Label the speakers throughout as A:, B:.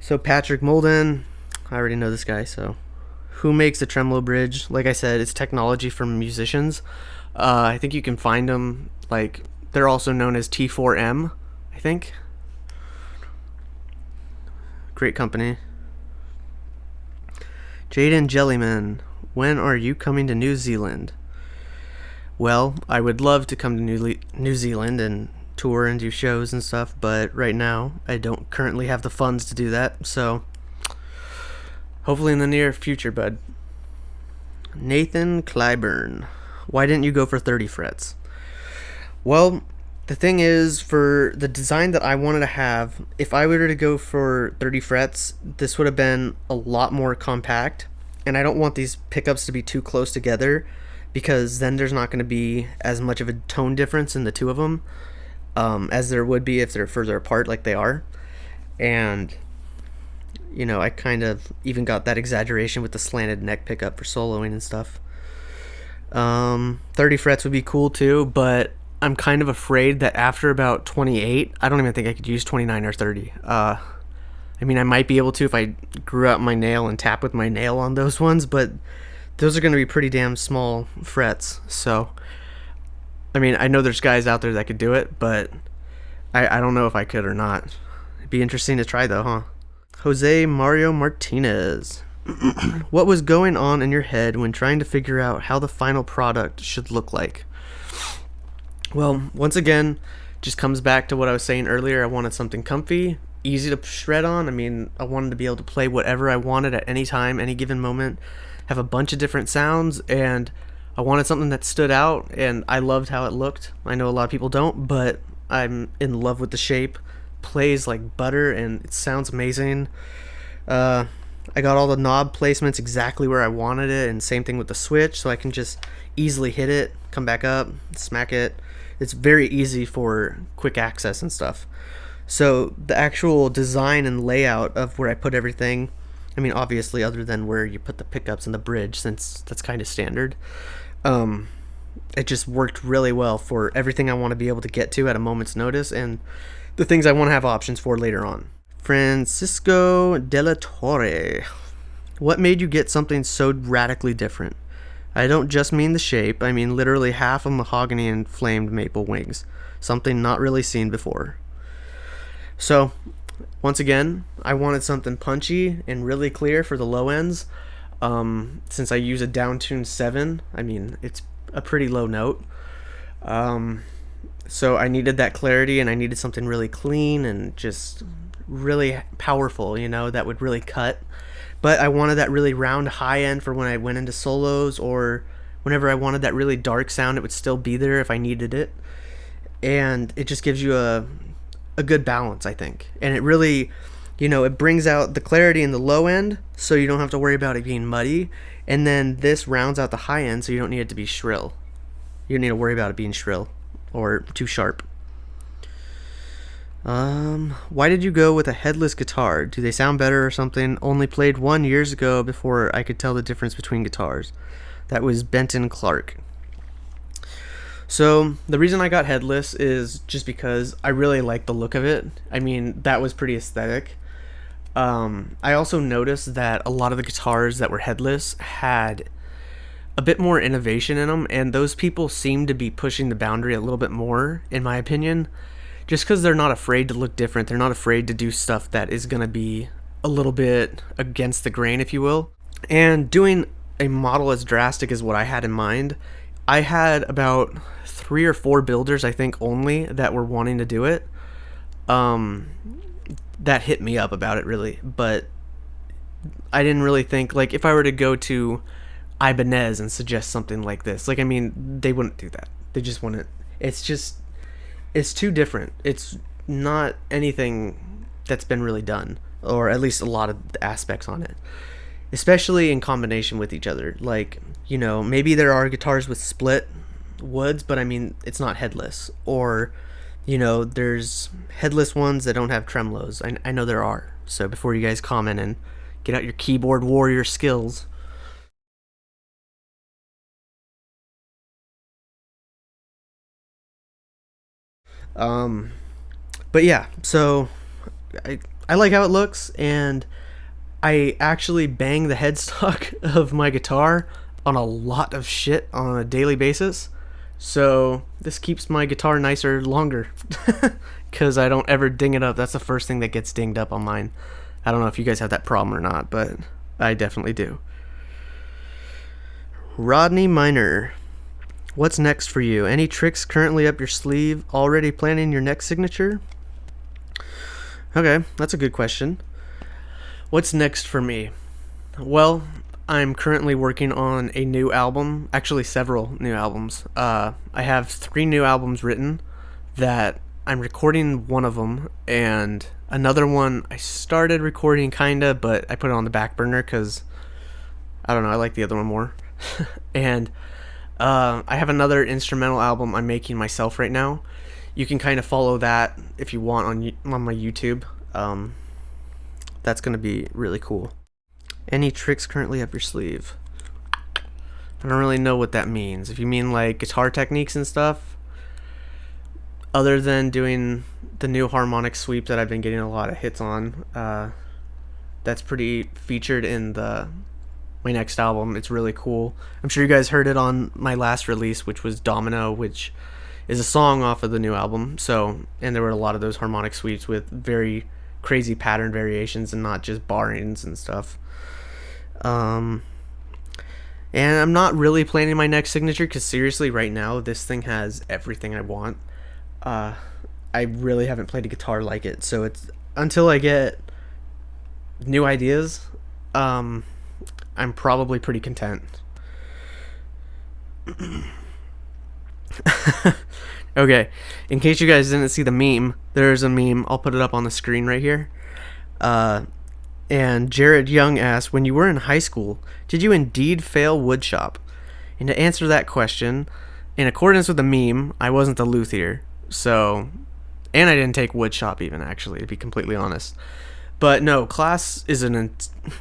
A: So Patrick Molden, I already know this guy. So who makes the tremolo bridge? Like I said, it's technology from musicians. I think you can find them. Like they're also known as T4M. I think. Great company. Jaden Jellyman, when are you coming to New Zealand? Well, I would love to come to New Zealand and tour and do shows and stuff, but right now I don't currently have the funds to do that. So hopefully in the near future, bud. Nathan Clyburn, why didn't you go for 30 frets? Well, the thing is, for the design that I wanted to have, if I were to go for 30 frets, this would have been a lot more compact. And I don't want these pickups to be too close together because then there's not going to be as much of a tone difference in the two of them as there would be if they're further apart like they are. And, I kind of even got that exaggeration with the slanted neck pickup for soloing and stuff. 30 frets would be cool too, but I'm kind of afraid that after about 28, I don't even think I could use 29 or 30. I might be able to if I grew out my nail and tap with my nail on those ones, but those are going to be pretty damn small frets. So, I know there's guys out there that could do it, but I don't know if I could or not. It'd be interesting to try though, huh? Jose Mario Martinez. What was going on in your head when trying to figure out how the final product should look like? Well, once again, just comes back to what I was saying earlier. I wanted something comfy, easy to shred on. I wanted to be able to play whatever I wanted at any time, any given moment, have a bunch of different sounds, and I wanted something that stood out, and I loved how it looked. I know a lot of people don't, but I'm in love with the shape. Plays like butter, and it sounds amazing. I got all the knob placements exactly where I wanted it, and same thing with the switch, so I can just easily hit it, come back up, smack it. It's very easy for quick access and stuff. So the actual design and layout of where I put everything, obviously other than where you put the pickups and the bridge, since that's kind of standard, it just worked really well for everything I want to be able to get to at a moment's notice and the things I want to have options for later on. Francisco de la Torre, what made you get something so radically different? I don't just mean the shape, I mean literally half of mahogany and flamed maple wings. Something not really seen before. So, once again, I wanted something punchy and really clear for the low ends. Since I use a downtuned 7, it's a pretty low note. So I needed that clarity, and I needed something really clean and just really powerful, that would really cut. But I wanted that really round high end for when I went into solos, or whenever I wanted that really dark sound, it would still be there if I needed it. And it just gives you a good balance, I think. And it really, it brings out the clarity in the low end, so you don't have to worry about it being muddy. And then this rounds out the high end, so you don't need it to be shrill. You don't need to worry about it being shrill or too sharp. Why did you go with a headless guitar? Do they sound better or something? Only played one years ago before I could tell the difference between guitars. That was Benton Clark. So the reason I got headless is just because I really like the look of it. That was pretty aesthetic. I also noticed that a lot of the guitars that were headless had a bit more innovation in them, and those people seem to be pushing the boundary a little bit more, in my opinion. Just because they're not afraid to look different. They're not afraid to do stuff that is going to be a little bit against the grain, if you will. And doing a model as drastic as what I had in mind, I had about 3 or 4 builders, I think, only that were wanting to do it. That hit me up about it, really. But I didn't really think, like, if I were to go to Ibanez and suggest something like this, they wouldn't do that. They just wouldn't. It's too different. It's not anything that's been really done, or at least a lot of the aspects on it, especially in combination with each other. Maybe there are guitars with split woods, but it's not headless. Or, there's headless ones that don't have tremolos. I know there are. So before you guys comment and get out your keyboard warrior skills. But yeah, so I like how it looks, and I actually bang the headstock of my guitar on a lot of shit on a daily basis. So this keeps my guitar nicer longer because I don't ever ding it up. That's the first thing that gets dinged up on mine. I don't know if you guys have that problem or not, but I definitely do. Rodney Miner, what's next for you? Any tricks currently up your sleeve? Already planning your next signature? Okay, that's a good question. What's next for me? Well, I'm currently working on a new album, actually several new albums. I have 3 new albums written that I'm recording one of them, and another one I started recording kinda, but I put it on the back burner because, I don't know, I like the other one more. And I have another instrumental album I'm making myself right now. You can kind of follow that if you want on my YouTube. That's going to be really cool. Any tricks currently up your sleeve? I don't really know what that means. If you mean like guitar techniques and stuff, other than doing the new harmonic sweep that I've been getting a lot of hits on, that's pretty featured in my next album. It's really cool. I'm sure you guys heard it on my last release, which was Domino, which is a song off of the new album. So, and there were a lot of those harmonic sweeps with very crazy pattern variations and not just barrings and stuff. And I'm not really planning my next signature because seriously, right now, this thing has everything I want. I really haven't played a guitar like it, so it's until I get new ideas, I'm probably pretty content. Okay, in case you guys didn't see the meme, there's a meme. I'll put it up on the screen right here. And Jared Young asked, when you were in high school, did you indeed fail woodshop? And to answer that question, in accordance with the meme, I wasn't the luthier. So, and I didn't take woodshop even, actually, to be completely honest. But no, Klaas is an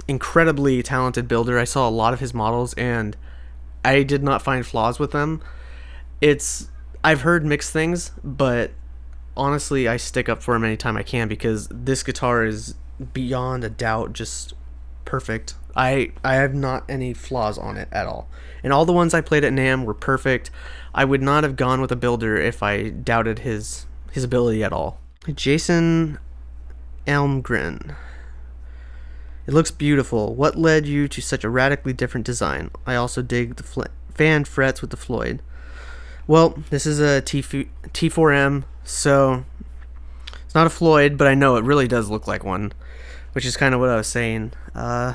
A: incredibly talented builder. I saw a lot of his models, and I did not find flaws with them. I've heard mixed things, but honestly, I stick up for him anytime I can because this guitar is beyond a doubt just perfect. I have not any flaws on it at all. And all the ones I played at NAMM were perfect. I would not have gone with a builder if I doubted his ability at all. Jason Elmgren. It looks beautiful. What led you to such a radically different design? I also dig the fan frets with the Floyd. Well, this is a T4M, so it's not a Floyd, but I know it really does look like one, which is kind of what I was saying. The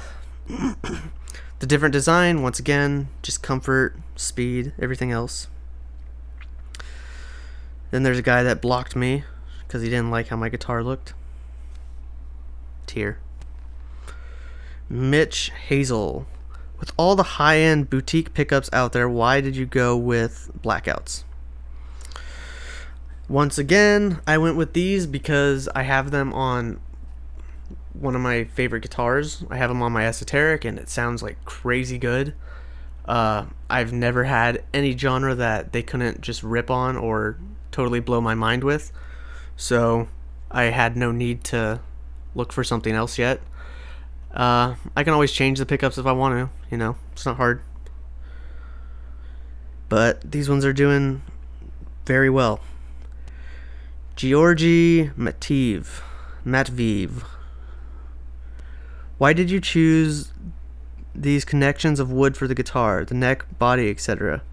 A: different design, once again, just comfort, speed, everything else. Then there's a guy that blocked me because he didn't like how my guitar looked. Tear. Mitch Hazel. With all the high-end boutique pickups out there, why did you go with Blackouts? Once again, I went with these because I have them on one of my favorite guitars. I have them on my Esoteric, and it sounds like crazy good. I've never had any genre that they couldn't just rip on or totally blow my mind with. So I had no need to look for something else yet. I can always change the pickups if I want to, it's not hard. But these ones are doing very well. Georgi Matviv. Why did you choose these connections of wood for the guitar, the neck, body, etc.?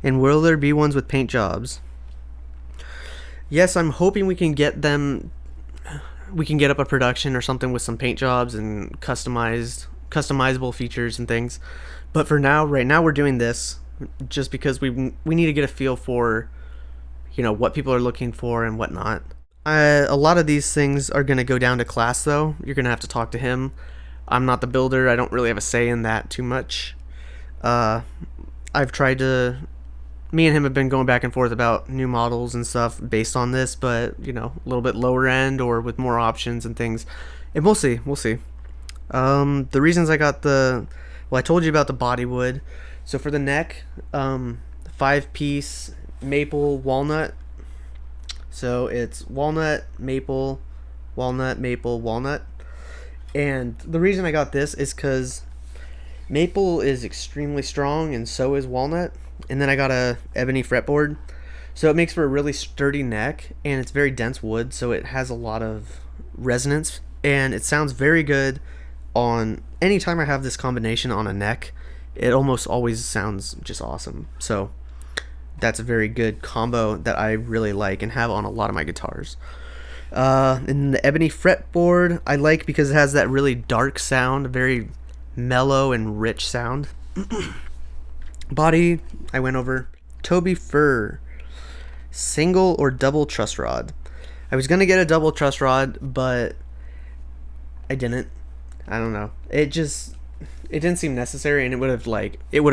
A: And will there be ones with paint jobs? Yes, I'm hoping we can get them. We can get up a production or something with some paint jobs and customizable features and things. But for now, right now, we're doing this just because we need to get a feel for, what people are looking for and whatnot. A lot of these things are going to go down to Klaas, though. You're going to have to talk to him. I'm not the builder. I don't really have a say in that too much. I've tried to... Me and him have been going back and forth about new models and stuff based on this, but, a little bit lower end or with more options and things. And we'll see. The reasons I got I told you about the body wood. So for the neck, 5-piece maple walnut. So it's walnut, maple, walnut, maple, walnut. And the reason I got this is because maple is extremely strong, and so is walnut. And then I got a ebony fretboard, so it makes for a really sturdy neck, and it's very dense wood, so it has a lot of resonance, and it sounds very good on anytime I have this combination on a neck. It almost always sounds just awesome. So that's a very good combo that I really like and have on a lot of my guitars. And the ebony fretboard I like because it has that really dark sound, very mellow and rich sound. Body, I went over. Toby Fur, single or double truss rod. I was gonna get a double truss rod, but I didn't. I don't know. It didn't seem necessary, and it would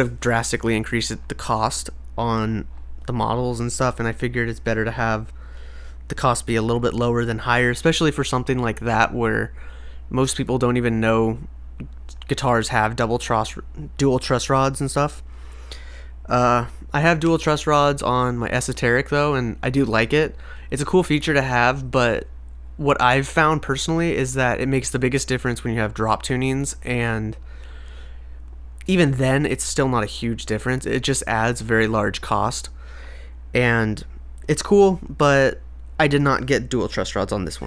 A: have drastically increased the cost on the models and stuff. And I figured it's better to have the cost be a little bit lower than higher, especially for something like that where most people don't even know guitars have dual truss rods and stuff. I have dual truss rods on my Esoteric though, and I do like it. It's a cool feature to have, but what I've found personally is that it makes the biggest difference when you have drop tunings, and even then it's still not a huge difference. It just adds a very large cost, and it's cool, but I did not get dual truss rods on this one.